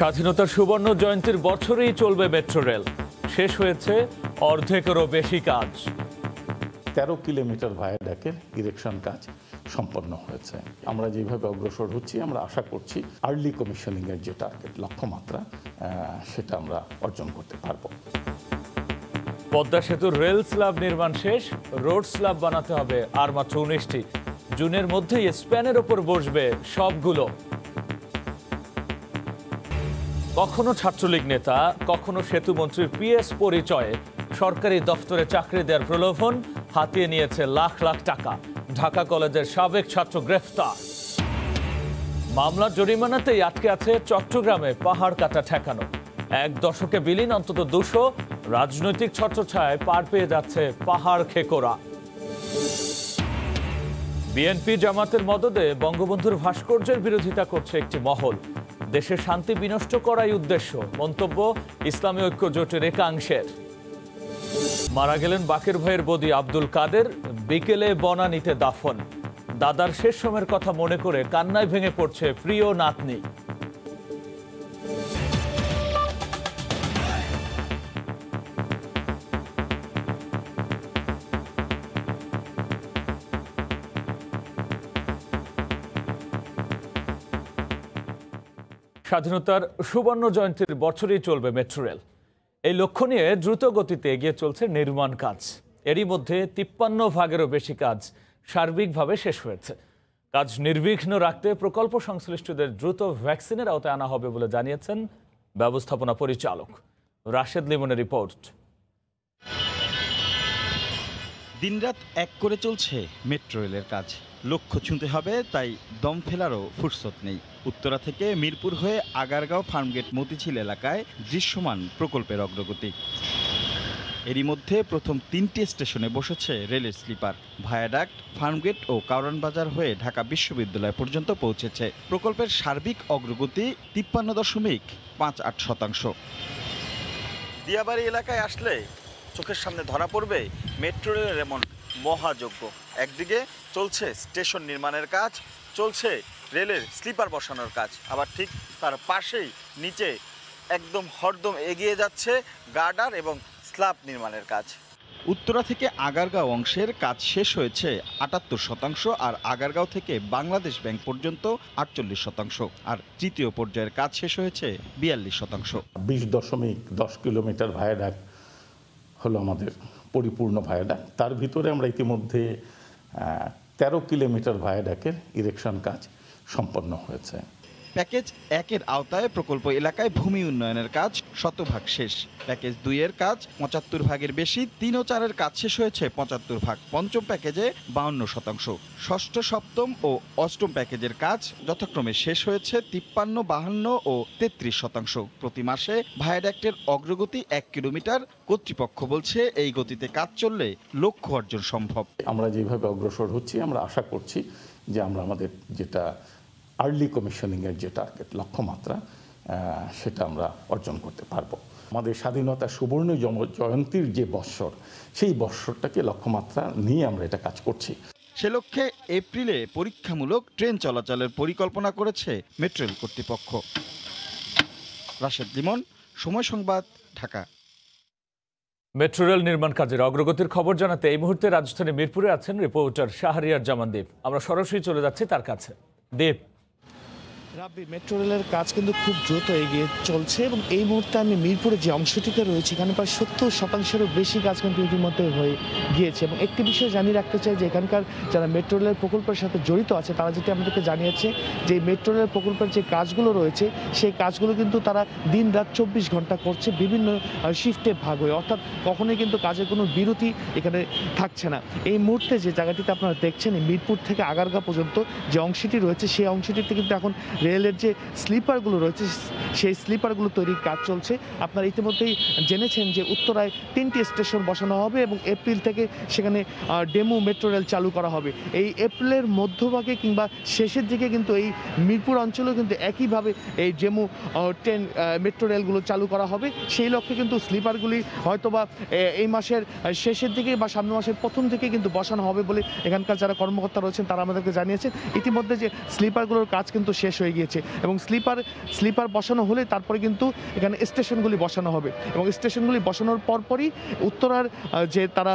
স্বাধীনতার সুবর্ণ জয়ন্তীর বছরেই চলবে মেট্রো রেল। শেষ হয়েছে অর্ধেকেরও বেশি কাজ। 13 কিলোমিটার ভায়াডাকের ইরেকশন কাজ সম্পন্ন হয়েছে। আমরা যেভাবে অগ্রসর হচ্ছি, আমরা আশা করছি আর্লি কমিশনিং এর যে টার্গেট লক্ষ্যমাত্রা, সেটা আমরা অর্জন করতে পারব। পদ্মা সেতুর রেল স্ল্যাব নির্মাণ শেষ, রোড স্ল্যাব বানাতে হবে আর মাত্র 19টি। জুনের মধ্যেই স্প্যানের ওপর বসবে সবগুলো। কখনো ছাত্রলীগ নেতা, কখনো সেতু মন্ত্রীর পিএস পরিচয়ে সরকারি দফতরে চাকরি দেওয়ার প্রলোভন হাতিয়ে নিয়েছে লাখ লাখ টাকা। ঢাকা কলেজের সাবেক ছাত্র গ্রেফতার। মামলার জরিমানাতেই আটকে আছে চট্টগ্রামে পাহাড় কাটা ঠেকানো। এক দশকে বিলীন অন্তত 200। রাজনৈতিক ছত্রছায়ায় পার পেয়ে যাচ্ছে পাহাড় খেকোরা। বিএনপি জামাতের মদদে বঙ্গবন্ধুর ভাস্কর্যের বিরোধিতা করছে একটি মহল। দেশের শান্তি বিনষ্ট করাই উদ্দেশ্য, মন্তব্য ইসলামী ঐক্য জোটের একাংশের। মারা গেলেন বাকের ভাইয়ের বদি আব্দুল কাদের, বিকেলে বনানীতে দাফন। দাদার শেষ সময়ের কথা মনে করে কান্নায় ভেঙে পড়ছে প্রিয় নাতনি। স্বাধীনতার সুবর্ণ জয়ন্তীর বছরেই চলবে মেট্রো রেল। এই লক্ষ্য নিয়ে দ্রুত গতিতে এগিয়ে চলছে নির্মাণ কাজ। এরই মধ্যে 53 ভাগেরও বেশি কাজ সার্বিকভাবে শেষ হয়েছে। কাজ নির্বিঘ্ন রাখতে প্রকল্প সংশ্লিষ্টদের দ্রুত ভ্যাকসিনের আওতায় আনা হবে বলে জানিয়েছেন ব্যবস্থাপনা পরিচালক রাশেদ লিমনের রিপোর্ট। দিনরাত এক করে চলছে মেট্রো রেলের কাজ। লক্ষ্য ছুঁতে হবে, তাই দম ফেলারও ফুরসত নেই। উত্তরা থেকে মিরপুর হয়ে আগারগাঁও ফার্মগেট মতিঝিল এলাকায় দৃশ্যমান প্রকল্পের অগ্রগতি। এরই মধ্যে প্রথম 3টি স্টেশনে বসেছে রেলের স্লিপার। ভায়াডাক্ট, ফার্মগেট ও কারওয়ান বাজার হয়ে ঢাকা বিশ্ববিদ্যালয় পর্যন্ত পৌঁছেছে। প্রকল্পের সার্বিক অগ্রগতি 53.58%। দিয়াবাড়ি এলাকায় আসলে চোখের সামনে ধরা পড়বে মেট্রো রেলের এমন মহাযজ্ঞ। একদিকে চলছে স্টেশন নির্মাণের কাজ, চলছে রেলের স্লিপার বসানোর কাজ, আবার ঠিক তার পাশেই নিচে একদম হরদম এগিয়ে যাচ্ছে গার্ডার এবং স্ল্যাব নির্মাণের কাজ। উত্তরা থেকে আগারগাঁও অংশের কাজ শেষ হয়েছে 78%, আর আগারগাঁও থেকে বাংলাদেশ ব্যাংক পর্যন্ত 48%, আর তৃতীয় পর্যায়ের কাজ শেষ হয়েছে 42%। 20.10 কিলোমিটার ভায়াডাক হলো আমাদের পরিপূর্ণ ভায়াডাক। তার ভিতরে আমরা ইতিমধ্যে 13 কিলোমিটার ভায়াডাকের ইরেকশন কাজ সম্পন্ন হয়েছে। প্যাকেজ 1-এর আওতায় প্রকল্প এলাকায় ভূমি উন্নয়নের কাজ 100% শেষ। প্যাকেজ 2-এর কাজ 75 ভাগের বেশি। 3 ও 4-এর কাজ শেষ হয়েছে 75 ভাগ। পঞ্চম প্যাকেজে 52%। ষষ্ঠ, সপ্তম ও অষ্টম প্যাকেজের কাজ যথাক্রমে শেষ হয়েছে 53, 52 ও 33%। প্রতি মাসে ভায়াডাক্টের অগ্রগতি 1 কিলোমিটার। কর্তৃপক্ষ বলছে এই গতিতে কাজ চললে লক্ষ্য অর্জন সম্ভব। আমরা যেভাবে অগ্রসর হচ্ছি, আমরা আশা করছি যে আমরা আমাদের যেটা আর্লি কমিশনিং এর যে টার্গেট লক্ষ্যমাত্রা, সেটা আমরা অর্জন করতে পারবো। আমাদের স্বাধীনতা সুবর্ণ জয়ন্তীর যে বৎসর, সেই বৎসরটাকে লক্ষ্যমাত্রা নিয়ে আমরা এটা কাজ করছি। সে লক্ষ্যে এপ্রিলে পরীক্ষামূলক ট্রেন চলাচলের পরিকল্পনা করেছে মেট্রো রেল কর্তৃপক্ষ। রাশেদ লিমন, সময় সংবাদ, ঢাকা। মেট্রো রেল নির্মাণ কাজের অগ্রগতির খবর জানাতে এই মুহূর্তে রাজধানী মিরপুরে আছেন রিপোর্টার শাহরিয়ার জামান দীপ। আমরা সরাসরি চলে যাচ্ছি তার কাছে। দীপ, রাব্বি, মেট্রো রেলের কাজ কিন্তু খুব দ্রুত এগিয়ে চলছে এবং এই মুহূর্তে আমি মিরপুরে যে অংশটিতে রয়েছে, এখানে প্রায় 70%-এরও বেশি কাজ কিন্তু ইতিমধ্যে হয়ে গিয়েছে। এবং একটি বিষয় জানিয়ে রাখতে চাই যে এখানকার যারা মেট্রো রেলের প্রকল্পের সাথে জড়িত আছে, তারা যেটি আমাদেরকে জানিয়েছে যে মেট্রো রেলের প্রকল্পের যে কাজগুলো রয়েছে, সেই কাজগুলো কিন্তু তারা দিন রাত 24 ঘন্টা করছে, বিভিন্ন শিফটে ভাগ হয়ে, অর্থাৎ কখনোই কিন্তু কাজের কোনো বিরতি এখানে থাকছে না। এই মুহূর্তে যে জায়গাটিতে আপনারা দেখছেন, মিরপুর থেকে আগারগাঁও পর্যন্ত যে অংশটি রয়েছে, সেই অংশটিতে কিন্তু এখন রেলের যে স্লিপারগুলো রয়েছে, সেই স্লিপারগুলো তৈরির কাজ চলছে। আপনারা ইতিমধ্যেই জেনেছেন যে উত্তরায় 3টি স্টেশন বসানো হবে এবং এপ্রিল থেকে সেখানে ডেমু মেট্রো রেল চালু করা হবে। এই এপ্রিলের মধ্যভাগে কিংবা শেষের দিকে কিন্তু এই মিরপুর অঞ্চলেও কিন্তু একইভাবে এই ডেমু ট্রেন মেট্রো রেলগুলো চালু করা হবে। সেই লক্ষ্যে কিন্তু স্লিপারগুলি হয়তোবা এই মাসের শেষের দিকে বা সামনের মাসের প্রথম দিকে কিন্তু বসানো হবে বলে এখানকার যারা কর্মকর্তা রয়েছেন তারা আমাদেরকে জানিয়েছেন। ইতিমধ্যে যে স্লিপারগুলোর কাজ কিন্তু শেষ হয়ে হয়ে গিয়েছে এবং স্লিপার বসানো হলে তারপরে কিন্তু এখানে স্টেশনগুলি বসানো হবে এবং স্টেশনগুলি বসানোর পরপরই উত্তরার যে তারা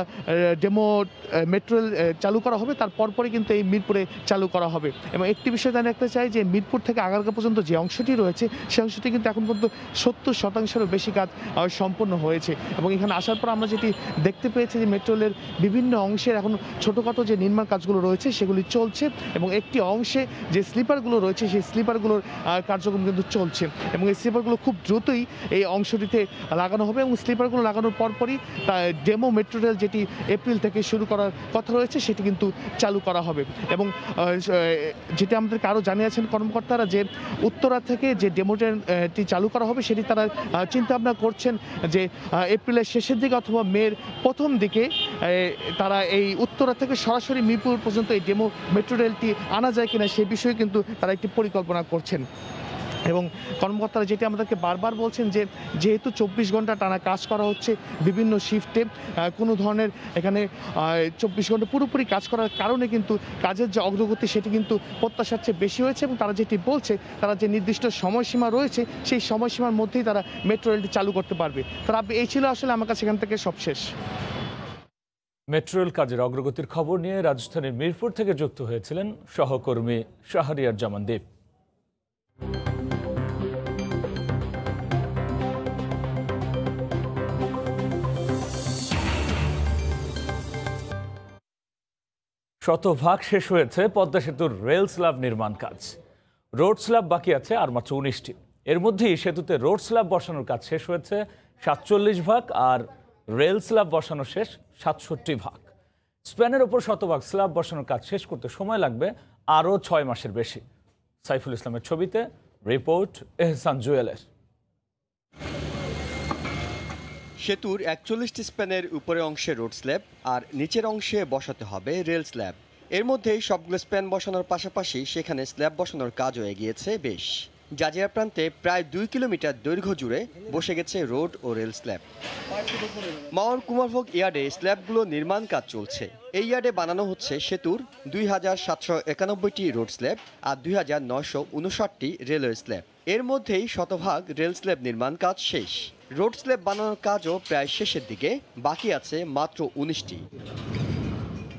ডেমো মেট্রো রেল চালু করা হবে তার পরপরই কিন্তু এই মিরপুরে চালু করা হবে। এবং একটি বিষয় জানিয়ে রাখতে চাই যে মিরপুর থেকে আগারগাঁও পর্যন্ত যে অংশটি রয়েছে সেই অংশটি কিন্তু এখন পর্যন্ত 70%-এরও বেশি কাজ সম্পন্ন হয়েছে এবং এখানে আসার পর আমরা যেটি দেখতে পেয়েছি যে মেট্রো রেলের বিভিন্ন অংশের এখন ছোটোখাটো যে নির্মাণ কাজগুলো রয়েছে সেগুলি চলছে এবং একটি অংশে যে স্লিপারগুলো রয়েছে সেই স্লিপারগুলোর কার্যক্রম কিন্তু চলছে এবং এই স্লিপারগুলো খুব দ্রুতই এই অংশটিতে লাগানো হবে এবং স্লিপারগুলো লাগানোর পরপরই ডেমো মেট্রো রেল যেটি এপ্রিল থেকে শুরু করার কথা রয়েছে সেটি কিন্তু চালু করা হবে এবং যেটি আমাদেরকে আরও জানিয়েছেন কর্মকর্তারা যে উত্তরা থেকে যে ডেমো ট্রেনটি চালু করা হবে সেটি তারা চিন্তাভাবনা করছেন যে এপ্রিলের শেষের দিকে অথবা মের প্রথম দিকে তারা এই উত্তরা থেকে সরাসরি মিরপুর পর্যন্ত এই ডেমো মেট্রো রেলটি আনা যায় কিনা সে বিষয়ে কিন্তু তারা একটি পরিকল্পনা করছেন এবং কর্মকর্তারা যেটি আমাদেরকে বারবার বলছেন যে যেহেতু 24 ঘন্টা টানা কাজ করা হচ্ছে বিভিন্ন শিফটে কোনো ধরনের এখানে 24 ঘন্টা পুরোপুরি কাজ করার কারণে কিন্তু কাজের যে অগ্রগতি সেটি কিন্তু প্রত্যাশার চেয়ে বেশি হয়েছে এবং তারা যেটি বলছে তারা যে নির্দিষ্ট সময়সীমা রয়েছে সেই সময়সীমার মধ্যেই তারা মেট্রো রেলটি চালু করতে পারবে। তারা এই ছিল আসলে আমার কাছে এখান থেকে সব শেষ। মেট্রো রেল কাজের অগ্রগতির খবর নিয়ে রাজধানীর মিরপুর থেকে যুক্ত হয়েছিলেন সহকর্মী শাহরিয়ার জামান দীপ। শতভাগ শেষ হয়েছে পদ্মা সেতুর রেল স্ল্যাব নির্মাণ কাজ। রোড স্ল্যাব বাকি আছে আর মাত্র 19টি। এর মধ্যেই সেতুতে রোড স্ল্যাব বসানোর কাজ শেষ হয়েছে 47 ভাগ আর রেল স্ল্যাব বসানো শেষ 67 ভাগ। স্প্যানের ওপর শতভাগ স্ল্যাব বসানোর কাজ শেষ করতে সময় লাগবে আরও 6 মাসের বেশি। সাইফুল ইসলামের ছবিতে রিপোর্ট এহসান জুয়েলের। সেতুর 41টি স্প্যানের উপরের অংশে রোড স্ল্যাব আর নিচের অংশে বসাতে হবে রেল স্ল্যাব। এর মধ্যেই সবগুলো স্প্যান বসানোর পাশাপাশি সেখানে স্ল্যাব বসানোর কাজও এগিয়েছে বেশ। জাজিরা প্রান্তে প্রায় 2 কিলোমিটার দৈর্ঘ্য জুড়ে বসে গেছে রোড ও রেল স্ল্যাব। মাওয়ার কুমারভোগ ইয়ার্ডে স্ল্যাবগুলো নির্মাণ কাজ চলছে। এই ইয়ার্ডে বানানো হচ্ছে সেতুর 2791টি রোড স্ল্যাব আর 2959টি রেলওয়ে স্ল্যাব। এর মধ্যেই শতভাগ রেল স্ল্যাব নির্মাণ কাজ শেষ। রোড স্ল্যাব বানানোর কাজও প্রায় শেষের দিকে, বাকি আছে মাত্র 19টি।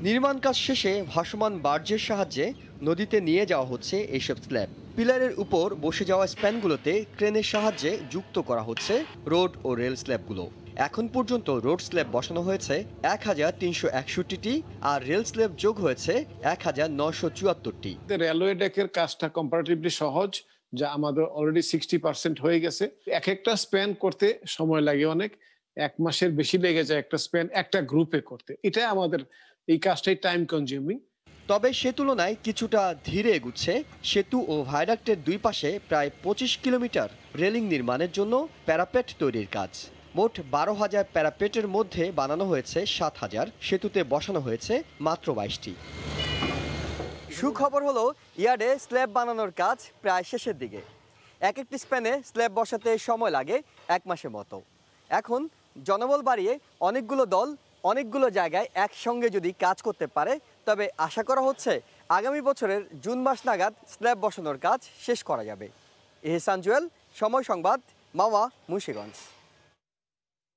নির্মাণ কাজ শেষে ভাসমান বার্জের সাহায্যে নদীতে নিয়ে যাওয়া হচ্ছে এইসব স্ল্যাব। পিলারের উপর বসে যাওয়া স্প্যানগুলোতে ক্রেনের সাহায্যে যুক্ত করা হচ্ছে রোড ও রেল স্ল্যাবগুলো। এখন পর্যন্ত রোড স্ল্যাব বসানো হয়েছে 1361টি আর রেল স্ল্যাব যোগ হয়েছে 1974টি। রেলওয়ে ডেকের কাজটা কম্পারেটিভলি সহজ, যা আমাদের অলরেডি 60% হয়ে গেছে। এক একটা স্প্যান করতে সময় লাগে অনেক, 1 মাসের বেশি লেগে যায় একটা স্প্যান একটা গ্রুপে করতে। এটা আমাদের এই কাজটাই টাইম কনজিউমিং। তবে সে তুলনায় কিছুটা ধীরে এগুচ্ছে সেতু ও ভায়াডাক্টের দুই পাশে প্রায় 25 কিলোমিটার রেলিং নির্মাণের জন্য প্যারাপেট তৈরির কাজ। মোট 12,000 প্যারাপেটের মধ্যে বানানো হয়েছে 7,000, সেতুতে বসানো হয়েছে মাত্র 22টি। সুখবর হলো ইয়ার্ডে স্ল্যাব বানানোর কাজ প্রায় শেষের দিকে। এক একটি স্প্যানে স্ল্যাব বসাতে সময় লাগে 1 মাসের মতো। এখন জনবল বাড়িয়ে অনেকগুলো দল অনেকগুলো জায়গায় একসঙ্গে যদি কাজ করতে পারে তবে আশা করা হচ্ছে আগামী বছরের জুন মাস নাগাদ স্ল্যাব বসানোর কাজ শেষ করা যাবে। এহসান জুয়েল, সময় সংবাদ, মাওয়া, মুন্সিগঞ্জ।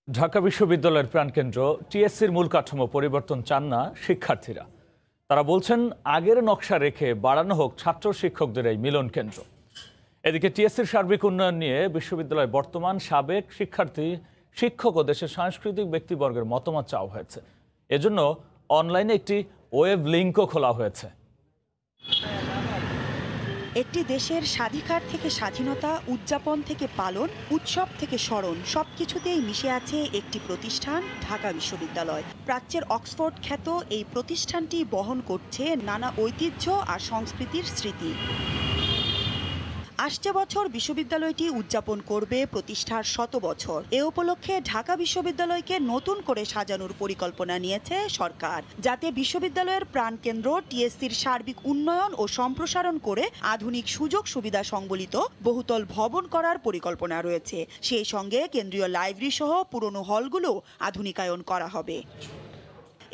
ঢাকা বিশ্ববিদ্যালয়ের প্রাণকেন্দ্র টিএসসির মূল কাঠামো পরিবর্তন চান না শিক্ষার্থীরা। তারা বলছেন আগের নকশা রেখে বাড়ানো হোক ছাত্র শিক্ষকদের এই মিলন কেন্দ্র। এদিকে টিএসসির সার্বিক উন্নয়ন নিয়ে বিশ্ববিদ্যালয়ের বর্তমান সাবেক শিক্ষার্থী, শিক্ষক ও দেশের সাংস্কৃতিক ব্যক্তিবর্গের মতামত চাওয়া হয়েছে। এজন্য অনলাইনে একটি ওয়েব লিঙ্কও খোলা হয়েছে। একটি দেশের স্বাধিকার থেকে স্বাধীনতা, উদযাপন থেকে পালন, উৎসব থেকে স্মরণ, সবকিছুতেই মিশে আছে একটি প্রতিষ্ঠান, ঢাকা বিশ্ববিদ্যালয়। প্রাচ্যের অক্সফোর্ড খ্যাত এই প্রতিষ্ঠানটি বহন করছে নানা ঐতিহ্য আর সংস্কৃতির স্মৃতি। আসছে বছর বিশ্ববিদ্যালয়টি উদযাপন করবে প্রতিষ্ঠার 100 বছর। এ উপলক্ষে ঢাকা বিশ্ববিদ্যালয়কে নতুন করে সাজানোর পরিকল্পনা নিয়েছে সরকার, যাতে বিশ্ববিদ্যালয়ের প্রাণকেন্দ্র টিএসসির সার্বিক উন্নয়ন ও সম্প্রসারণ করে আধুনিক সুযোগ সুবিধা সংবলিত বহুতল ভবন করার পরিকল্পনা রয়েছে। সেই সঙ্গে কেন্দ্রীয় লাইব্রেরি সহ পুরনো হলগুলো আধুনিকায়ন করা হবে।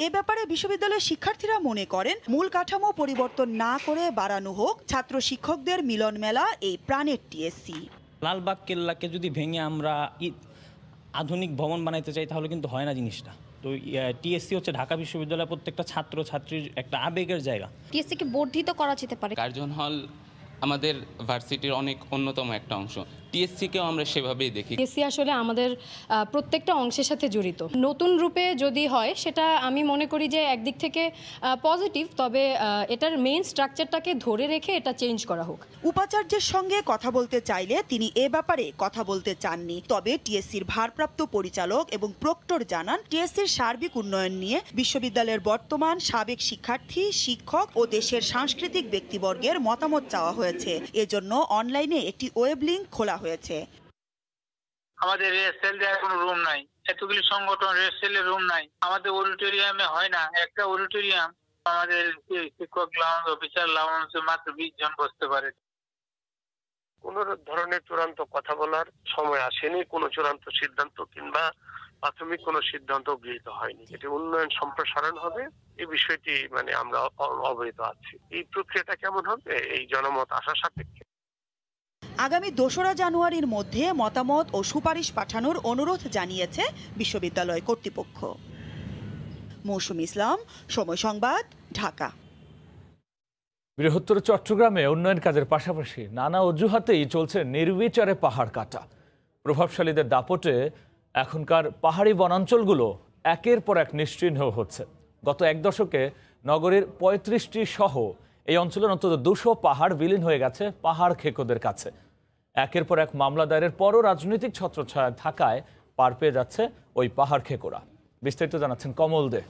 এ ব্যাপারে বিশ্ববিদ্যালয়ের শিক্ষার্থীরা মনে করেন মূল কাঠামো পরিবর্তন না করে বাড়ানো হোক ছাত্র শিক্ষকদের মিলন মেলা এই প্রাণের টিএসসি। লালবাগ কেল্লাকে যদি ভেঙে আমরা আধুনিক ভবন বানাইতে চাই তাহলে কিন্তু হয় না জিনিসটা। তো টিএসসি হচ্ছে ঢাকা বিশ্ববিদ্যালয়ের প্রত্যেকটা ছাত্র ছাত্রীর একটা আবেগের জায়গা। টিএসসিকে বর্ধিত করা যেতে পারে। কার্জন হল আমাদের ভার্সিটির অনেক অন্যতম একটা অংশ, টিএসসিকেও আমরা সেভাবেই দেখি। টিএসসি আসলে আমাদের প্রত্যেকটা অংশের সাথে জড়িত। নতুন রূপে যদি হয় সেটা আমি মনে করি যে একদিক থেকে পজিটিভ, তবে এটার মেইন স্ট্রাকচারটাকে ধরে রেখে এটা চেঞ্জ করা হোক। উপাচার্যের সঙ্গে কথা বলতে চাইলে তিনি এ ব্যাপারে কথা বলতে চাননি। তবে টিএসসির ভারপ্রাপ্ত পরিচালক এবং প্রক্টর জানান টিএসসির সার্বিক উন্নয়ন নিয়ে বিশ্ববিদ্যালয়ের বর্তমান সাবেক শিক্ষার্থী, শিক্ষক ও দেশের সাংস্কৃতিক ব্যক্তিবর্গের মতামত চাওয়া হয়েছে। এজন্য অনলাইনে একটি ওয়েব লিংক খোলা হয়েছে। আমাদের রেসেল দেওয়ার কোনো রুম নাই, এতগুলি সংগঠন রেসেলের রুম নাই, আমাদের অডিটোরিয়ামে হয় না। একটা অডিটোরিয়াম আমাদের শিক্ষক লাউঞ্জ, অফিসার লাউঞ্জ মাত্র 20 জন বসতে পারে। কোন ধরনের চূড়ান্ত কথা বলার সময় আসেনি, কোনো চূড়ান্ত সিদ্ধান্ত কিংবা প্রাথমিক কোনো সিদ্ধান্ত গৃহীত হয়নি। এটি উন্নয়ন সম্প্রসারণ হবে, এই বিষয়টি আমরা অবহিত আছি। এই প্রক্রিয়াটা কেমন হবে এই জনমত আশা সাপেক্ষে। আগামী 2রা জানুয়ারির মধ্যে মতামত ও সুপারিশ পাঠানোর অনুরোধ জানিয়েছে বিশ্ববিদ্যালয় কর্তৃপক্ষ। মৌসুমী ইসলাম, সময় সংবাদ, ঢাকা। বৃহত্তর চট্টগ্রামে উন্নয়ন কাজের পাশাপাশি নানা অজুহাতেই চলছে নির্বিচারে পাহাড় কাটা। প্রভাবশালীদের দাপটে এখনকার পাহাড়ি বনাঞ্চলগুলো একের পর এক নিশ্চিহ্ন হচ্ছে। গত এক দশকে নগরীর 35টি সহ এই অঞ্চলের অন্তত 200 পাহাড় বিলীন হয়ে গেছে পাহাড় খেকোদের কাছে। একের পর এক মামলা দায়েরের পরও রাজনৈতিক ছত্রছায়া থাকায় পার পেয়ে যাচ্ছে ওই পাহাড় খেকোরা। বিস্তারিত জানাচ্ছেন কমল দে।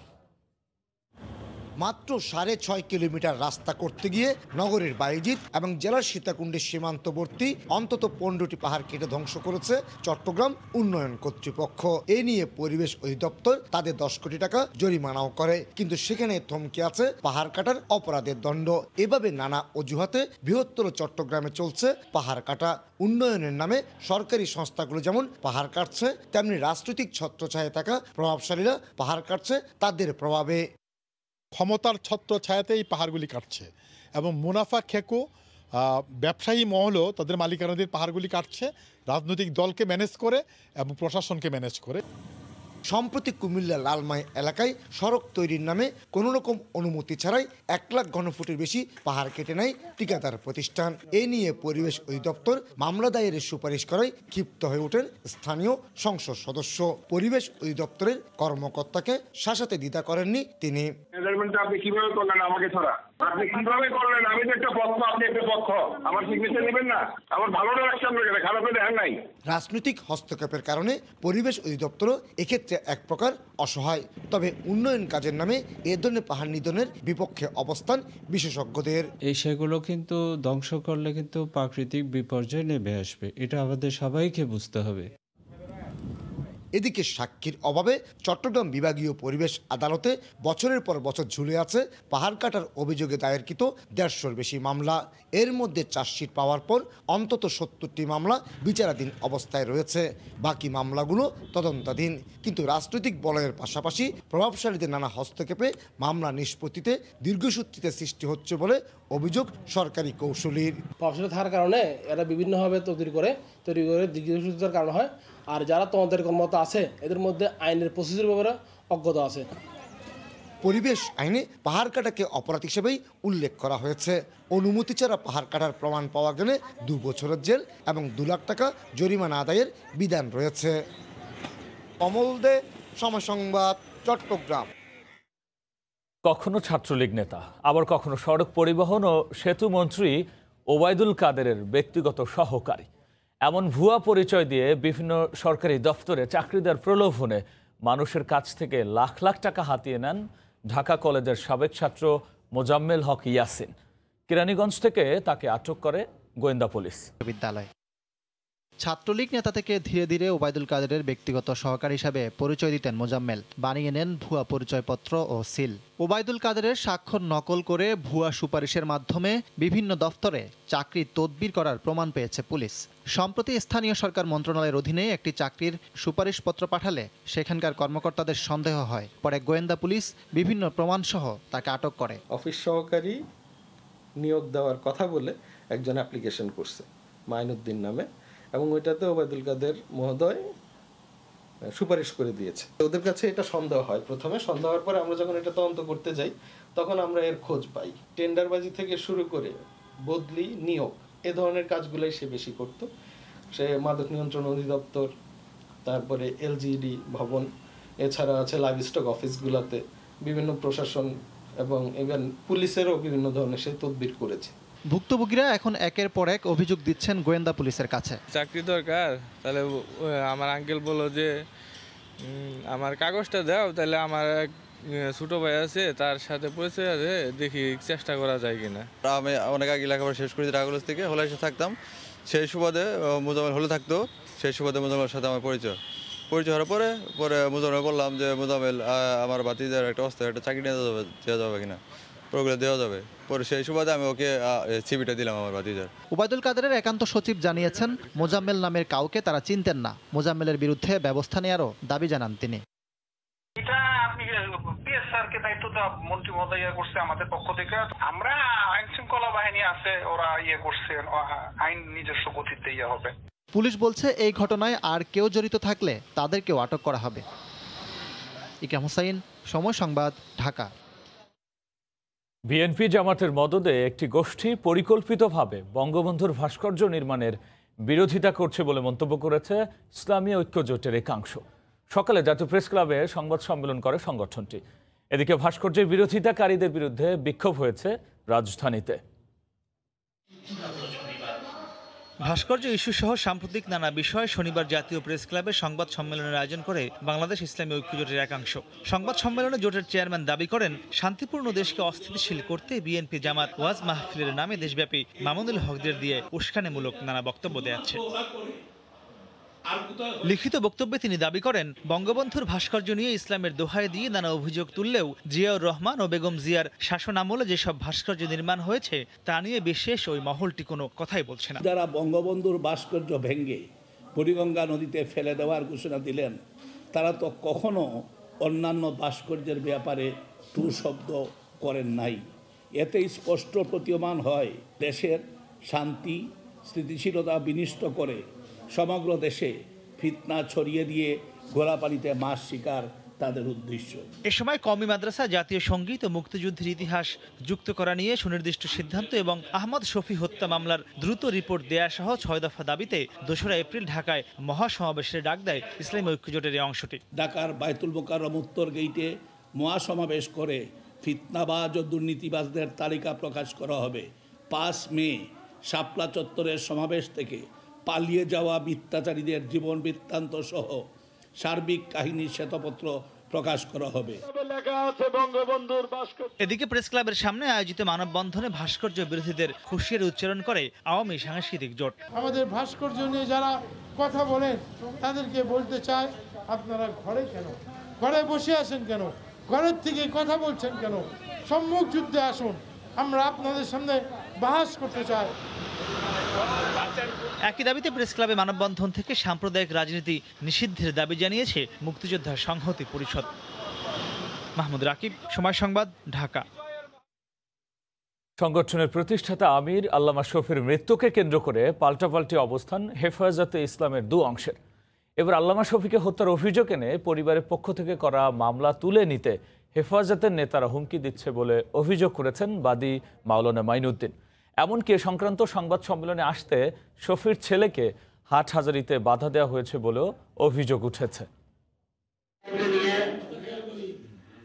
মাত্র 6.5 কিলোমিটার রাস্তা করতে গিয়ে নগরের বায়েজিদ এবং জেলার সীতাকুণ্ডের সীমান্তবর্তী অন্তত 15টি পাহাড় কেটে ধ্বংস করেছে চট্টগ্রাম উন্নয়ন কর্তৃপক্ষ। এ নিয়ে পরিবেশ অধিদপ্তর তাদের 10 কোটি টাকা জরিমানাও করে, কিন্তু সেখানে থমকে আছে পাহাড় কাটার অপরাধের দণ্ড। এভাবে নানা অজুহাতে বৃহত্তর চট্টগ্রামে চলছে পাহাড় কাটা। উন্নয়নের নামে সরকারি সংস্থাগুলো যেমন পাহাড় কাটছে, তেমনি রাজনৈতিক ছত্রছায়ায় থাকা প্রভাবশালীরা পাহাড় কাটছে তাদের প্রভাবে। ক্ষমতার ছত্র ছায়াতে এই পাহাড়গুলি কাটছে এবং মুনাফা খেকো ব্যবসায়ী মহলও তাদের মালিকানাধীন পাহাড়গুলি কাটছে রাজনৈতিক দলকে ম্যানেজ করে এবং প্রশাসনকে ম্যানেজ করে। সম্প্রতি কুমিল্লা লালমাই এলাকায় সড়ক তৈরির নামে কোনো রকম অনুমতি ছাড়াই 1 লাখ ঘনফুটের বেশি পাহাড় কেটে নেয় ঠিকাদার প্রতিষ্ঠান। এ নিয়ে পরিবেশ অধিদপ্তর মামলা দায়েরের সুপারিশ করায় ক্ষিপ্ত হয়ে ওঠেন স্থানীয় সংসদ সদস্য। পরিবেশ অধিদপ্তরের কর্মকর্তাকে শাসাতে দ্বিধা করেননি তিনি। আপনি কিভাবে করলেন আমাকে ছাড়া? আপনি কিভাবে করলেন? আমি তো একটা পক্ষ, আপনি একটা পক্ষ, আমার সিগনেচার নেবেন না? আমার ভালোটা রাখছেন না, খারাপে দেখেন নাই। রাজনৈতিক হস্তক্ষেপের কারণে পরিবেশ অধিদপ্তর এক্ষেত্রে এক প্রকার অসহায়। তবে উন্নয়ন কাজের নামে এ ধরনের পাহাড় নিধনের বিপক্ষে অবস্থান বিশেষজ্ঞদের। এই সেগুলো কিন্তু ধ্বংস করলে কিন্তু প্রাকৃতিক বিপর্যয় নেমে আসবে, এটা আমাদের সবাইকে বুঝতে হবে। এদিকে সাক্ষীর অভাবে চট্টগ্রাম বিভাগীয় পরিবেশ আদালতে বছরের পর বছর ঝুলে আছে পাহাড় কাটার অভিযোগে দায়েরকৃত 150-র বেশি মামলা। এর মধ্যে চার্জশিট পাওয়ার পর অন্তত 70টি মামলা বিচারাধীন অবস্থায় রয়েছে, বাকি মামলাগুলো তদন্তাধীন। কিন্তু রাজনৈতিক বলয়ের পাশাপাশি প্রভাবশালীদের নানা হস্তক্ষেপে মামলা নিষ্পত্তিতে দীর্ঘসূত্রিতা সৃষ্টি হচ্ছে বলে অভিযোগ সরকারি কৌশলীর। প্রভাবশালী থাকার কারণে এরা বিভিন্নভাবে তৈরি করে দীর্ঘসূত্রিতার কারণ হয়। আর যারা তোমাদের কর্মরত আছে এদের মধ্যে আইনের প্রসিডিউর ব্যাপারে অজ্ঞতা আছে। পরিবেশ আইনে পাহাড় কাটাকে অপরাধ হিসেবেই উল্লেখ করা হয়েছে। অনুমতি ছাড়া পাহাড় কাটার প্রমাণ পাওয়া গেলে 2 বছরের জেল এবং 2 লাখ টাকা জরিমানা আদায়ের বিধান রয়েছে। কমল দে, সময় সংবাদ, চট্টগ্রাম। কখনো ছাত্রলীগ নেতা, আবার কখনো সড়ক পরিবহন ও সেতু মন্ত্রী ওবায়দুল কাদেরের ব্যক্তিগত সহকারী, এমন ভুয়া পরিচয় দিয়ে বিভিন্ন সরকারি দফতরে চাকরি দেওয়ার প্রলোভনে মানুষের কাছ থেকে লাখ লাখ টাকা হাতিয়ে নেন ঢাকা কলেজের সাবেক ছাত্র মোজাম্মেল হক ইয়াসিন। কেরানীগঞ্জ থেকে তাকে আটক করে গোয়েন্দা পুলিশ। ছাত্রলীগ নেতা থেকে ধীরে ধীরে ওবায়দুল কাদেরের ব্যক্তিগত সহকারী হিসাবে পরিচয় দিতেন মোজাম্মেল। বানিয়ে নেন ভুয়া পরিচয়পত্র ও সিল। ওবায়দুল কাদেরের স্বাক্ষর নকল করে ভুয়া সুপারিশের মাধ্যমে বিভিন্ন দফতরে চাকরি তদবির করার প্রমাণ পেয়েছে পুলিশ। সম্প্রতি স্থানীয় সরকার মন্ত্রণালয়ের অধীনে একটি চাকরির সুপারিশপত্র পাঠালে সেখানকার কর্মকর্তাদের সন্দেহ হয়। পরে গোয়েন্দা পুলিশ বিভিন্ন প্রমাণসহ তাকে আটক করে। অফিস সহকারী নিয়োগ দেওয়ার কথা বলে একজন অ্যাপ্লিকেশন করছে মাইনুদ্দিন নামে, এবং ওইটাতে ওবায়দুল কাদের মহোদয় সুপারিশ করে দিয়েছে। ওদের কাছে এটা সন্দেহ হয়। প্রথমে সন্দেহ হওয়ার পরে আমরা যখন এটা তদন্ত করতে যাই তখন আমরা এর খোঁজ পাই। টেন্ডারবাজি থেকে শুরু করে বদলি, নিয়োগ, এ ধরনের কাজগুলোই সে বেশি করত। সে মাদক নিয়ন্ত্রণ অধিদপ্তর, তারপরে এলজিডি ভবন, এছাড়া আছে লাইভ স্টক অফিসগুলোতে বিভিন্ন প্রশাসন এবং ইভেন পুলিশেরও বিভিন্ন ধরনের সে তদবির করেছে। ভুক্তভোগীরা এখন একের পর এক অভিযোগ দিচ্ছেন গোয়েন্দা পুলিশের কাছে। চাকরি দরকার, তাহলে আমার আঙ্কেল বলল যে আমার কাগজটা দাও, তাহলে আমার এক ছোট ভাই আছে, তার সাথে পরিচয় আছে, দেখি চেষ্টা করা যায় কিনা। আমি অনেক আগে লেখাপড়া শেষ করেছি ঢাকা কলেজ থেকে, হলে এসে থাকতাম। সেই সুবাদে মোজাম্মেল হলে থাকতো, সেই সুবাদে মোজাম্মেলের সাথে আমার পরিচয় হওয়ার পরে মোজাম্মেল বললাম যে মোজাম্মেল আমার ভাতিজার একটা অবস্থায় একটা চাকরি দেওয়া যাবে কিনা, ওগুলো দেওয়া যাবে। পরে সেই সুবাদে আমি ওকে সিভিটা দিলাম আমার ভাতিজার। ওবায়দুল কাদেরের একান্ত সচিব জানিয়েছেন মোজাম্মেল নামের কাউকে তারা চিনতেন না। মোজাম্মেলের বিরুদ্ধে ব্যবস্থা নেওয়ারও দাবি জানান তিনি। এটা আপনি পিএসআরকে দায়িত্ব দেওয়া মন্ত্রী মহোদয় করছে আমাদের পক্ষ থেকে। আমরা আইন শৃঙ্খলা বাহিনী আছে, ওরা করছে, আইন নিজস্ব গতিতে হবে। পুলিশ বলছে এই ঘটনায় আর কেউ জড়িত থাকলে তাদেরকেও আটক করা হবে। ইকরাম হোসাইন, সময় সংবাদ, ঢাকা। বিএনপি জামাতের মদদে একটি গোষ্ঠী পরিকল্পিতভাবে বঙ্গবন্ধুর ভাস্কর্য নির্মাণের বিরোধিতা করছে বলে মন্তব্য করেছে ইসলামী ঐক্যজোটের একাংশ। সকালে জাতীয় প্রেস ক্লাবে সংবাদ সম্মেলন করে সংগঠনটি। এদিকে ভাস্কর্যের বিরোধিতাকারীদের বিরুদ্ধে বিক্ষোভ হয়েছে রাজধানীতে। ভাস্কর্য ইস্যু সহ সাম্প্রতিক নানা বিষয়ে শনিবার জাতীয় প্রেস ক্লাবে সংবাদ সম্মেলনের আয়োজন করে বাংলাদেশ ইসলামী ঐক্যজোটের একাংশ। সংবাদ সম্মেলনে জোটের চেয়ারম্যান দাবি করেন, শান্তিপূর্ণ দেশকে অস্থিতিশীল করতে বিএনপি জামাত ওয়াজ মাহফিলের নামে দেশব্যাপী মামুনুল হকদের দিয়ে উস্কানিমূলক নানা বক্তব্য দেয়াচ্ছে। লিখিত বক্তব্যে তিনি দাবি করেন, বঙ্গবন্ধুর ভাস্কর্য নিয়ে ইসলামের দোহাই দিয়ে নানা অভিযোগ তুললেও জিয়াউর রহমান ও বেগম জিয়ার শাসন আমলে যেসব ভাস্কর্য নির্মাণ হয়েছে তা নিয়ে বিশেষ ওই মহলটি কোনো কথাই বলছে না। যারা বঙ্গবন্ধুর ভাস্কর্য ভেঙে বুড়িগঙ্গা নদীতে ফেলে দেওয়ার ঘোষণা দিলেন, তারা তো কখনো অন্যান্য ভাস্কর্যের ব্যাপারে টু শব্দ করেন নাই। এতে স্পষ্ট প্রতীয়মান হয় দেশের শান্তি স্থিতিশীলতা বিনষ্ট করে সমগ্র দেশে ফিতনা ছড়িয়ে দিয়ে ঘোলাপানিতে মাছ শিকার তাদের উদ্দেশ্য। এ সময় কওমি মাদ্রাসা, জাতীয় সঙ্গীত ও মুক্তিযুদ্ধের ইতিহাস যুক্ত করা নিয়ে সুনির্দিষ্ট সিদ্ধান্ত এবং আহমদ শফি হত্যা মামলার দ্রুত রিপোর্ট দেয়া সহ 6 দফা দাবিতে 2রা এপ্রিল ঢাকায় মহাসমাবেশের ডাক দেয় ইসলামী ঐক্যজোটের এই অংশটি। ঢাকার বায়তুল মোকাররম উত্তর গেইটে মহাসমাবেশ করে ফিতনাবাজ ও দুর্নীতিবাজদের তালিকা প্রকাশ করা হবে। 5 মে শাপলা চত্বরের সমাবেশ থেকে পালিয়ে যাওয়া মিথ্যাচারীদের জীবন বৃত্তান্ত সহ সার্বিক কাহিনী শ্বেতপত্র প্রকাশ করা হবে। এদিকে প্রেস ক্লাবের সামনে আয়োজিত মানববন্ধনে ভাস্কর্য বিরোধীদের হুঁশিয়ারি উচ্চারণ করে আওয়ামী সাংস্কৃতিক জোট। আমাদের ভাস্কর্য নিয়ে যারা কথা বলেন তাদেরকে বলতে চায়, আপনারা ঘরে বসে আছেন কেন? ঘরের থেকে কথা বলছেন কেন? সম্মুখ যুদ্ধে আসুন, আমরা আপনাদের সামনে বাহাস করতে চাই। একই দাবিতে প্রেস ক্লাবে মানববন্ধন থেকে সাম্প্রদায়িক রাজনীতি নিষিদ্ধের দাবি জানিয়েছে মুক্তিযোদ্ধা সংহতি পরিষদ। মাহমুদ রাকিব, সময় সংবাদ, ঢাকা। সংগঠনের প্রতিষ্ঠাতা আমির আল্লামা শফির মৃত্যুকে কেন্দ্র করে পাল্টাপাল্টি অবস্থান হেফাজতে ইসলামের 2 অংশের। এবার আল্লামা শফিকে হত্যার অভিযোগ এনে পরিবারের পক্ষ থেকে করা মামলা তুলে নিতে হেফাজতের নেতারা হুমকি দিচ্ছে বলে অভিযোগ করেছেন বাদী মাওলানা মাইনুদ্দিন। এমনকি এ সংক্রান্ত সংবাদ সম্মেলনে আসতে শফির ছেলেকে হাটহাজারিতে বাধা দেওয়া হয়েছে বলেও অভিযোগ উঠেছে।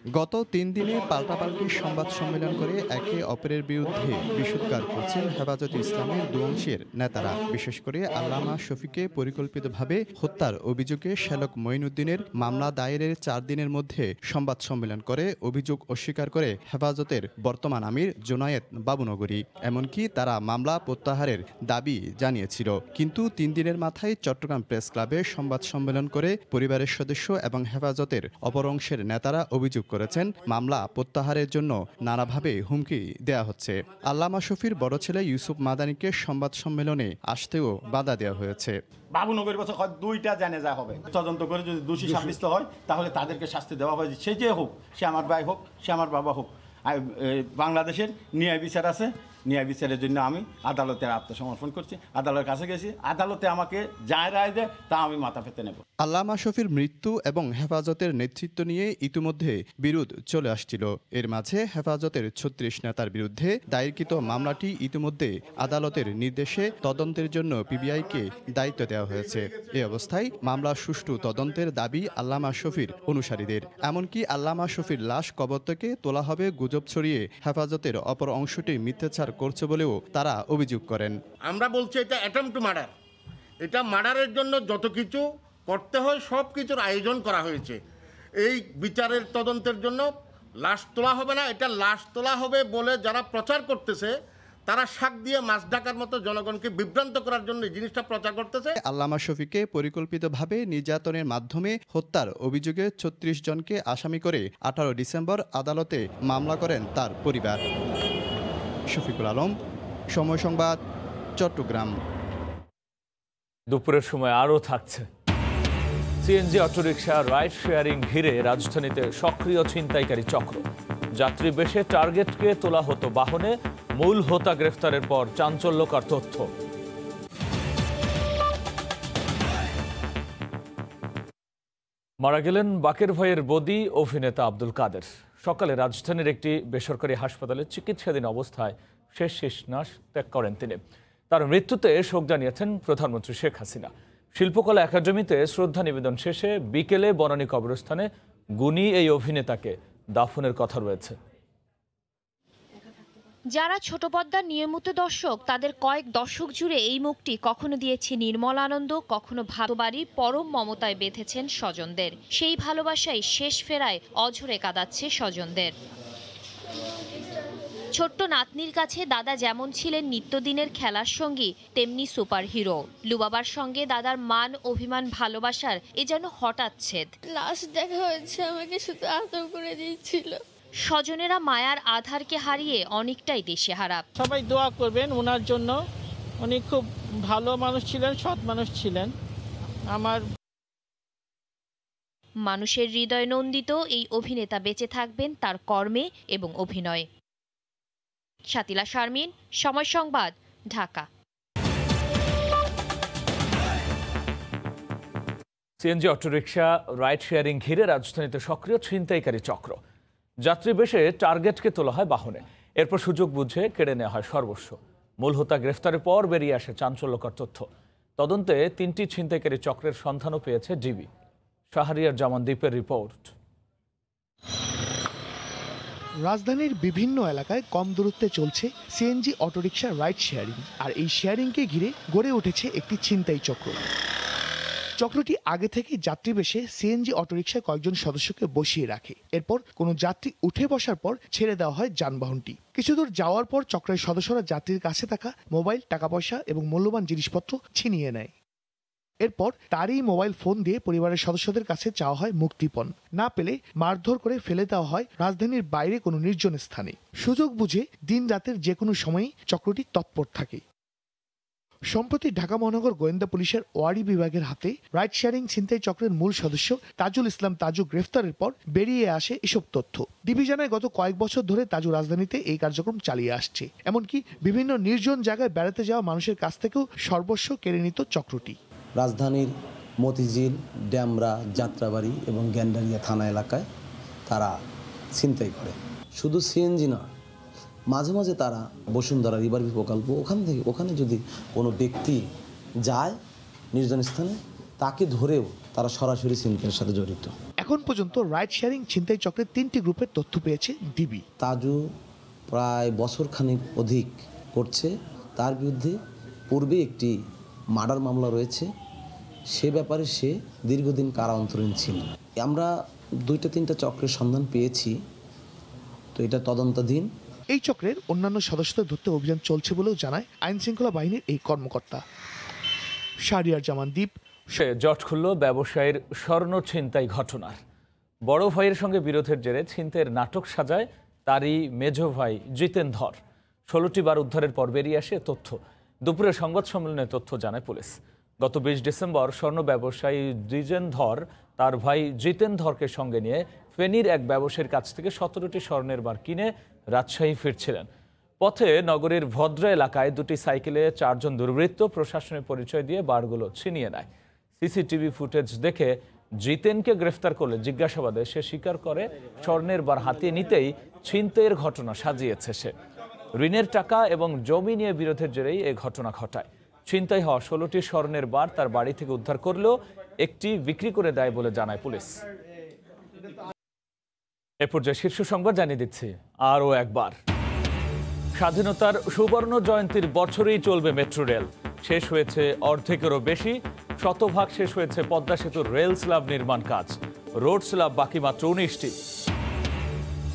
গত 3 দিনে পাল্টাপাল্টি সংবাদ সম্মেলন করে একে অপরের বিরুদ্ধে বিষোদ্গার করছেন হেফাজতে ইসলামের দুঅংশের নেতারা। বিশেষ করে আল্লামা শফিকে পরিকল্পিতভাবে হত্যার অভিযোগে শ্যালক মঈনুদ্দিনের মামলা দায়েরের 4 দিনের মধ্যে সংবাদ সম্মেলন করে অভিযোগ অস্বীকার করে হেফাজতের বর্তমান আমির জোনায়েত বাবুনগরী। এমনকি তারা মামলা প্রত্যাহারের দাবি জানিয়েছিল। কিন্তু 3 দিনের মাথায় চট্টগ্রাম প্রেস ক্লাবে সংবাদ সম্মেলন করে পরিবারের সদস্য এবং হেফাজতের অপর অংশের নেতারা অভিযোগ করেছেন মামলা প্রত্যাহারের জন্য নানাভাবে হুমকি দেয়া হচ্ছে। আল্লামা শফির বড় ছেলে ইউসুফ মাদানীকে সংবাদ সম্মেলনে আসতেও বাধা দেওয়া হয়েছে। বাবুনগরের বছর 2টা জানাজা হবে, তদন্ত করে যদি দোষী সাব্যস্ত হয় তাহলে তাদেরকে শাস্তি দেওয়া হয়। সে যে হোক, সে আমার ভাই হোক, সে আমার বাবা হোক। বাংলাদেশের ন্যায় বিচার আছে, ন্যায় বিচারের জন্য আমি আদালতে আত্মসমর্পণ করছি। আদালতের কাছে গেছি, আদালতে আমাকে যা রায় দেয় তা আমি মাথা পেতে নেব। আল্লামা শফির মৃত্যু এবং হেফাজতের নেতৃত্ব নিয়ে ইতিমধ্যে বিরোধ চলে আসছিল। এর মাঝে হেফাজতের 36 নেতার বিরুদ্ধে দায়েরকৃত মামলাটি ইতিমধ্যে আদালতের নির্দেশে তদন্তের জন্য পিবিআইকে দায়িত্ব দেওয়া হয়েছে। এ অবস্থায় মামলার সুষ্ঠু তদন্তের দাবি আল্লামা শফির অনুসারীদের। এমনকি আল্লামা শফির লাশ কবর থেকে তোলা হবে গুজব ছড়িয়ে হেফাজতের অপর অংশটি মিথ্যাচার করছে বলেও তারা অভিযোগ করেন। আমরা বলছি এটা অ্যাটেম্প টু মার্ডার। এটা মার্ডারের জন্য যত কিছু করতে হয় সব কিছুর আয়োজন করা হয়েছে। এই বিচারের তদন্তের জন্য লাশ তোলা হবে না, এটা লাশ তোলা হবে বলে যারা প্রচার করতেছে তারা শাক দিয়ে মাছ ঢাকার মতো জনগণকে বিভ্রান্ত করার জন্য এই জিনিসটা প্রচার করতেছে। আল্লামা শফিকে পরিকল্পিতভাবে নির্যাতনের মাধ্যমে হত্যার অভিযোগে 36 জনকে আসামি করে 18 ডিসেম্বর আদালতে মামলা করেন তার পরিবার। শফিকুল আলম, সময় সংবাদ, চট্টগ্রাম। দুপুরের সময় আরও থাকছে। সিএনজি অটোরিকশা রাইড শেয়ারিং ঘিরে রাজধানীতে সক্রিয় ছিনতাইকারী চক্র। যাত্রী বেশে টার্গেটকে তোলা হতো বাহনে, মূল হোতা গ্রেফতারের পর চাঞ্চল্যকর তথ্য। মারা গেলেন বাকের ভাইয়ের বদি অভিনেতা আব্দুল কাদের। সকালে রাজধানীর একটি বেসরকারি হাসপাতালে চিকিৎসাধীন অবস্থায় শেষ নিঃশ্বাস ত্যাগ করেন তিনি। তার মৃত্যুতে শোক জানিয়েছেন প্রধানমন্ত্রী শেখ হাসিনা। শিল্পকলা একাডেমিতে শ্রদ্ধা নিবেদন শেষে বিকেলে বনানী কবরস্থানে গুণী এই অভিনেতাকে দাফনের কথা রয়েছে। যারা ছোট পর্দার নিয়মিত দর্শক, তাদের কয়েক দশক জুড়ে এই মুখটি কখনো দিয়েছে নির্মল আনন্দ, কখনো ভাতবাড়ি পরম মমতায় বেঁধেছেন স্বজনদের। সেই ভালোবাসাই শেষ ফেরায় অঝরে কাঁদাচ্ছে স্বজনদের। ছোট্ট নাতনির কাছে দাদা যেমন ছিলেন নিত্যদিনের খেলার সঙ্গী, তেমনি সুপার হিরো। লুবাবার সঙ্গে দাদার মান অভিমান ভালোবাসার এ যেন হঠাৎ ছেদ। লাস্ট দেখা হয়েছে আমাকে শুধু আদর করে দিয়েছিল। স্বজনেরা মায়ার আধারকে হারিয়ে অনেকটাই দিশেহারা। সবাই দোয়া করবেন ওনার জন্য। উনি খুব ভালো মানুষ ছিলেন, সৎ মানুষ ছিলেন। আমার মানুষের হৃদয় নন্দিত এই অভিনেতা বেঁচে থাকবেন তার কর্মে এবং অভিনয়ে। Shatila Sharmin, Somoy Sangbad, Dhaka. CNG autorickshaw ride sharing ঘিরে রাজধানীতে সক্রিয় ছিনতাইকারী চক্র। যাত্রী বেশে টার্গেটকে তোলা হয় বাহনে, এরপর সুযোগ বুঝে কেড়ে নেওয়া হয় সর্বস্ব। মূল হোতা গ্রেফতারের পর বেরিয়ে আসে চাঞ্চল্যকর তথ্য। তদন্তে 3টি ছিনতাইকারী চক্রের সন্ধানও পেয়েছে ডিবি। শাহরিয়ার জামান দ্বীপের রিপোর্ট। রাজধানীর বিভিন্ন এলাকায় কম দূরত্বে চলছে সিএনজি অটোরিকশা রাইড শেয়ারিং, আর এই শেয়ারিংকে ঘিরে গড়ে উঠেছে একটি ছিনতাই চক্র। চক্রটি আগে থেকেই যাত্রী বেশে সিএনজি অটোরিকশায় কয়েকজন সদস্যকে বসিয়ে রাখে। এরপর কোনো যাত্রী উঠে বসার পর ছেড়ে দেওয়া হয় যানবাহনটি। কিছু দূর যাওয়ার পর চক্রের সদস্যরা যাত্রীর কাছে থাকা মোবাইল, টাকা পয়সা এবং মূল্যবান জিনিসপত্র ছিনিয়ে নেয়। এরপর তারই মোবাইল ফোন দিয়ে পরিবারের সদস্যদের কাছে চাওয়া হয় মুক্তিপণ। না পেলে মারধর করে ফেলে দেওয়া হয় রাজধানীর বাইরে কোনো নির্জন স্থানে। সুযোগ বুঝে দিন রাতের যে কোনো সময়ই চক্রটি তৎপর থাকে। সম্প্রতি ঢাকা মহানগর গোয়েন্দা পুলিশের ওয়ারি বিভাগের হাতে রাইড শেয়ারিং ছিনতাই চক্রের মূল সদস্য তাজুল ইসলাম তাজু গ্রেফতারের পর বেরিয়ে আসে এসব তথ্য। ডিবি জানায় গত কয়েক বছর ধরে তাজু রাজধানীতে এই কার্যক্রম চালিয়ে আসছে। এমনকি বিভিন্ন নির্জন জায়গায় বেড়াতে যাওয়া মানুষের কাছ থেকেও সর্বস্ব কেড়ে নিত চক্রটি। রাজধানীর মতিঝিল, ড্যামরা, যাত্রাবাড়ি এবং গ্যান্ডারিয়া থানা এলাকায় তারা ছিনতাই করে। শুধু সিএনজি না, মাঝে মাঝে তারা বসুন্ধরা রিভারভিউ প্রকল্প ওখানে যদি কোনো ব্যক্তি যায় নির্জন স্থানে, তাকে ধরেও তারা সরাসরি ছিনতাইয়ের সাথে জড়িত। এখন এখন পর্যন্ত রাইড শেয়ারিং ছিনতাই চক্রের 3টি গ্রুপের তথ্য পেয়েছে ডিবি। তাজু প্রায় বছরখানেক অধিক করছে, তার বিরুদ্ধে পূর্বে একটি মার্ডার মামলা রয়েছে, সে ব্যাপারে সে দীর্ঘদিন কারা অন্তরীণ ছিল। আমরা 2-3টা চক্রের সন্ধান পেয়েছি, তো এটা তদন্তাধীন। এই চক্রের অন্যান্য সদস্যদের ধরতে অভিযান চলছে বলেও জানায় আইন শৃঙ্খলা বাহিনীর এই কর্মকর্তা। শাহরিয়ার জামান দ্বীপ। সে জট খুলল ব্যবসায়ীর স্বর্ণ ছিনতাই ঘটনার। বড় ভাইয়ের সঙ্গে বিরোধের জেরে ছিনতাইয়ের নাটক সাজায় তারই মেজ ভাই জিতেন ধর। 16টি বার উদ্ধারের পর বেরিয়ে আসে তথ্য। দুপুরে সংবাদ সম্মেলনে তথ্য জানায় পুলিশ। গত 20 ডিসেম্বর স্বর্ণ ব্যবসায়ী দ্বিজেন ধর তার ভাই জিতেন ধরকে সঙ্গে নিয়ে ফেনীর এক ব্যবসায়ীর কাছ থেকে 17টি স্বর্ণের বার কিনে রাজশাহী ফিরছিলেন। পথে নগরীর ভদ্রা এলাকায় 2টি সাইকেলে 4 জন দুর্বৃত্ত প্রশাসনের পরিচয় দিয়ে বারগুলো ছিনিয়ে নেয়। সিসিটিভি ফুটেজ দেখে জিতেনকে গ্রেফতার করলে জিজ্ঞাসাবাদে সে স্বীকার করে স্বর্ণের বার হাতিয়ে নিতেই ছিনতাইয়ের ঘটনা সাজিয়েছে সে। ঋণের টাকা এবং জমি নিয়ে বিরোধের জেরেই এই ঘটনা ঘটায়। ছিনতাই হওয়া 16টি স্বর্ণের বার তার বাড়ি থেকে উদ্ধার করলেও একটি বিক্রি করে দেয় বলে জানায় পুলিশ। এ পর্যায়ে শীর্ষ সংবাদ জানিয়ে দিচ্ছি আরও একবার। স্বাধীনতার সুবর্ণ জয়ন্তীর বছরেই চলবে মেট্রো রেল। শেষ হয়েছে অর্ধেকেরও বেশি, শতভাগ শেষ হয়েছে পদ্মা সেতুর রেল স্ল্যাব নির্মাণ কাজ। রোড স্ল্যাব বাকি মাত্র 19টি।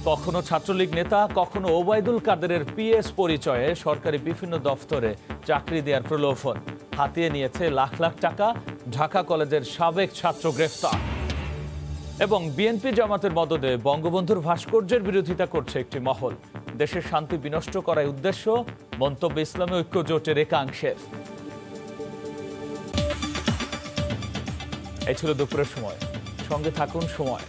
কখনো ছাত্রলীগ নেতা, কখনো ওবায়দুল কাদেরের পিএস পরিচয়ে সরকারি বিভিন্ন দফতরে চাকরি দেওয়ার প্রলোভন। হাতিয়ে নিয়েছে লাখ লাখ টাকা। ঢাকা কলেজের সাবেক ছাত্র গ্রেফতার। এবং বিএনপি জামাতের মদদে বঙ্গবন্ধুর ভাস্কর্যের বিরোধিতা করছে একটি মহল। দেশের শান্তি বিনষ্ট করার উদ্দেশ্য, মন্তব্য ইসলামী ঐক্য জোটের একাংশের। এই ছিল দুপুরের সময়। সঙ্গে থাকুন সময়।